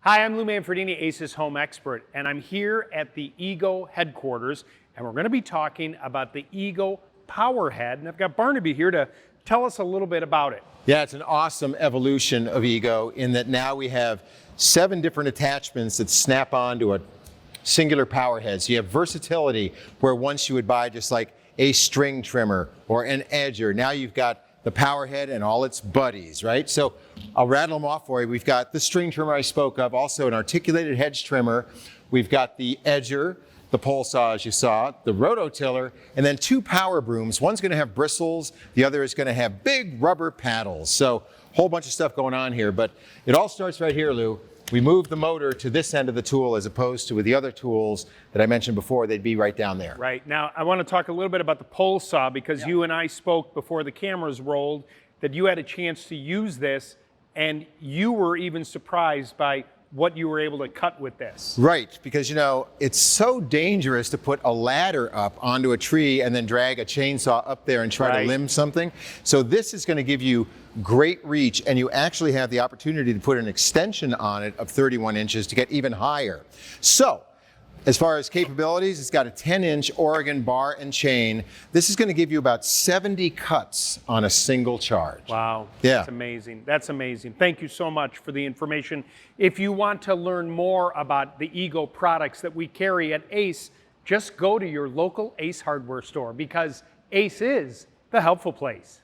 Hi, I'm Lou Manfredini, ACES Home Expert, and I'm here at the Ego headquarters, and we're going to be talking about the Ego Powerhead, and I've got Barnaby here to tell us a little bit about it. Yeah, it's an awesome evolution of Ego in that now we have 7 different attachments that snap onto a singular power head. So you have versatility, where once you would buy just like a string trimmer or an edger, now you've got the power head and all its buddies, right? So I'll rattle them off for you. We've got the string trimmer I spoke of, also an articulated hedge trimmer. We've got the edger, the pole saw as you saw, the rototiller, and then 2 power brooms. One's going to have bristles, the other is going to have big rubber paddles. So a whole bunch of stuff going on here, but it all starts right here, Lou. We move the motor to this end of the tool as opposed to with the other tools that I mentioned before, they'd be right down there. Right. Now, I want to talk a little bit about the pole saw because you and I spoke before the cameras rolled that you had a chance to use this and you were even surprised by what you were able to cut with this. Right, because you know, it's so dangerous to put a ladder up onto a tree and then drag a chainsaw up there and try to limb something. So this is going to give you great reach, and you actually have the opportunity to put an extension on it of 31 inches to get even higher. So, as far as capabilities, it's got a 10-inch Oregon bar and chain. This is going to give you about 70 cuts on a single charge. Wow, yeah. That's amazing. That's amazing. Thank you so much for the information. If you want to learn more about the Ego products that we carry at ACE, just go to your local ACE hardware store because ACE is the helpful place.